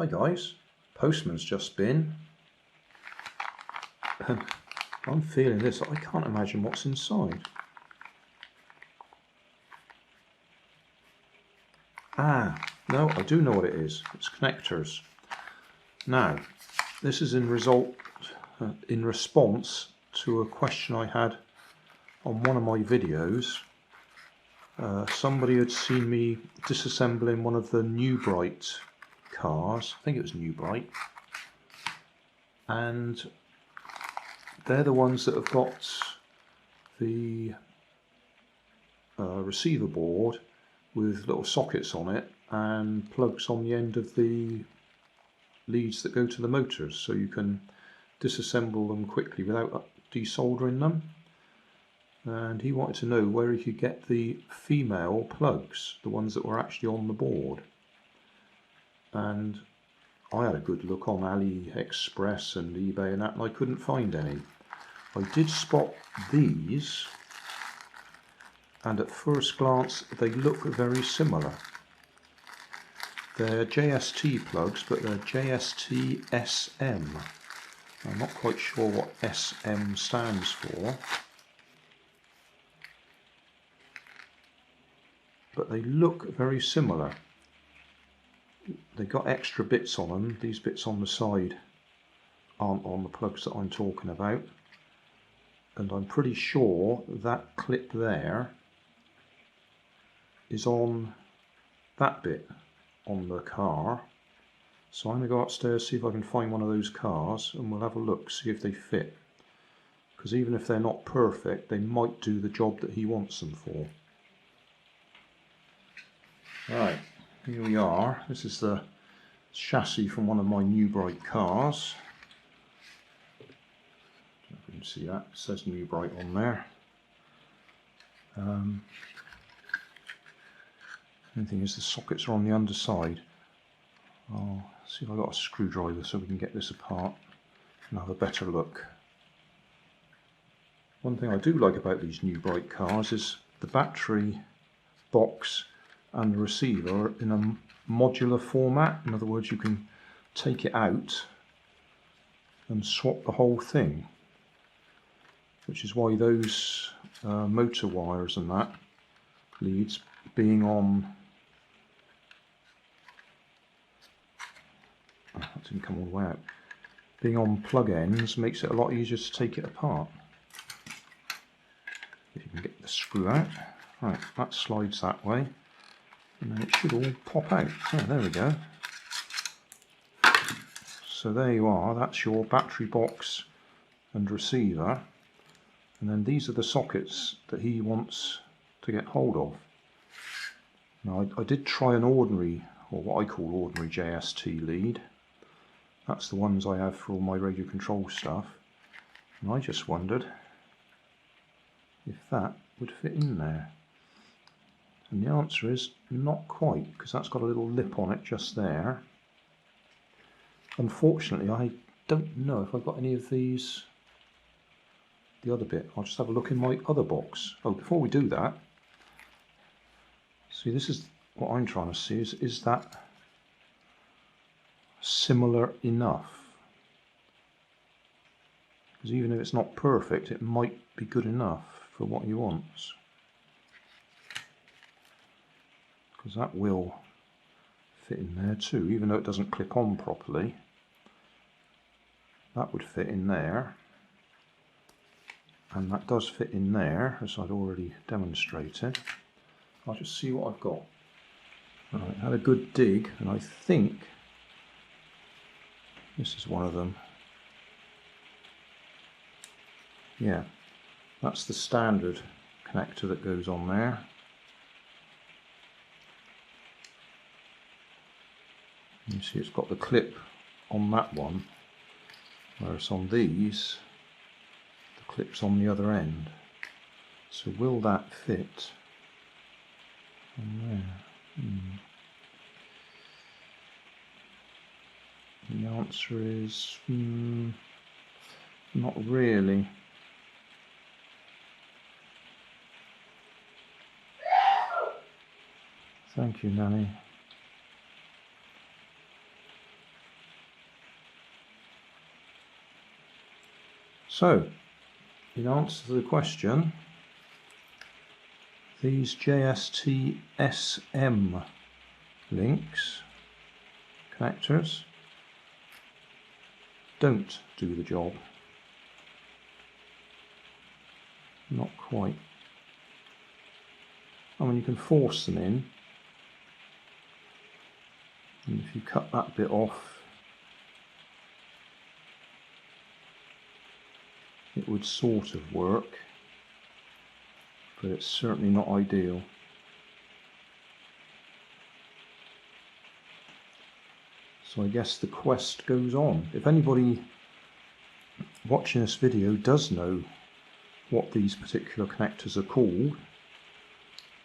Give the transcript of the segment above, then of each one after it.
Hi guys, postman's just been, and I'm feeling this. I can't imagine what's inside. No, I do know what it is. It's connectors. Now, this is in response to a question I had on one of my videos. Somebody had seen me disassembling one of the New Bright cars. I think it was New Bright, and they're the ones that have got the receiver board with little sockets on it and plugs on the end of the leads that go to the motors, so you can disassemble them quickly without desoldering them. And he wanted to know where he could get the female plugs, the ones that were actually on the board. And I had a good look on AliExpress and eBay and that, and I couldn't find any. I did spot these, and at first glance they look very similar. They're JST plugs, but they're JST SM. I'm not quite sure what SM stands for, but they look very similar. They got extra bits on them. These bits on the side aren't on the plugs that I'm talking about, and I'm pretty sure that clip there is on that bit on the car. So I'm going to go upstairs, see if I can find one of those cars, and we'll have a look, see if they fit, because even if they're not perfect, they might do the job that he wants them for. Right, here we are. This is the chassis from one of my New Bright cars. I don't know if you can see that, it says New Bright on there. The thing is, the sockets are on the underside. I'll see if I've got a screwdriver so we can get this apart and have a better look. One thing I do like about these New Bright cars is the battery box and the receiver are in a modular format. In other words, you can take it out and swap the whole thing, which is why those motor wires and that leads being on, that didn't come all the way out, being on plug ends makes it a lot easier to take it apart. If you can get the screw out. Right, that slides that way, and then it should all pop out. So there we go. So there you are, that's your battery box and receiver, and then these are the sockets that he wants to get hold of. Now I did try an ordinary, or what I call ordinary JST lead. That's the ones I have for all my radio control stuff, and I just wondered if that would fit in there. And the answer is not quite, because that's got a little lip on it just there. Unfortunately, I don't know if I've got any of these, the other bit. I'll just have a look in my other box. Oh, before we do that, see, this is what I'm trying to see, is that similar enough? Because even if it's not perfect, it might be good enough for what he wants. Because that will fit in there too, even though it doesn't clip on properly. That would fit in there, and that does fit in there, as I'd already demonstrated. I'll just see what I've got. Right, had a good dig, and I think this is one of them. Yeah, that's the standard connector that goes on there. You see it's got the clip on that one, whereas on these, the clip's on the other end. So will that fit on there? The answer is not really. Thank you, Nanny. So, in answer to the question, these JST SM links, connectors, don't do the job. Not quite. I mean, you can force them in, and if you cut that bit off, it would sort of work, but it's certainly not ideal. So I guess the quest goes on. If anybody watching this video does know what these particular connectors are called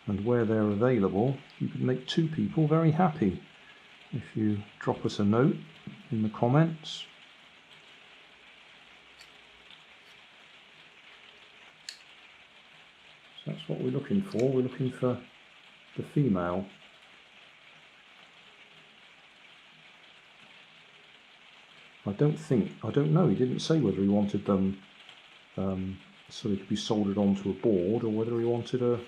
and where they're available, you could make two people very happy if you drop us a note in the comments. So that's what we're looking for. We're looking for the female. I don't know, he didn't say whether he wanted them so they could be soldered onto a board, or whether he wanted a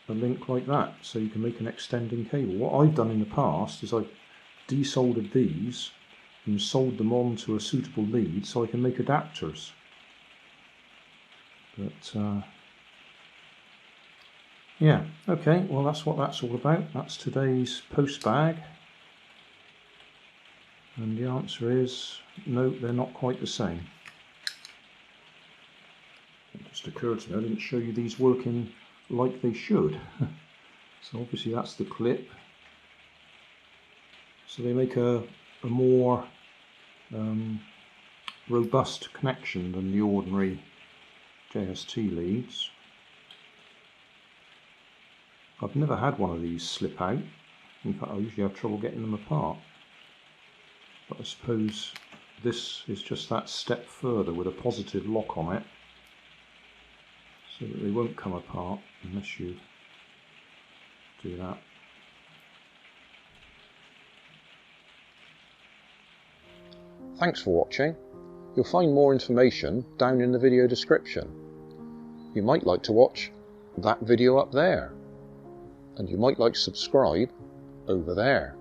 link like that so you can make an extending cable. What I've done in the past is I've desoldered these and soldered them onto a suitable lead so I can make adapters. But yeah, okay, well that's what that's all about. That's today's Postbag. And the answer is no, they're not quite the same. It just occurred to me I didn't show you these working like they should. So obviously that's the clip. So they make a more robust connection than the ordinary JST leads. I've never had one of these slip out. In fact, I usually have trouble getting them apart. But I suppose this is just that step further with a positive lock on it, so that they won't come apart unless you do that. Thanks for watching. You'll find more information down in the video description. You might like to watch that video up there, and you might like to subscribe over there.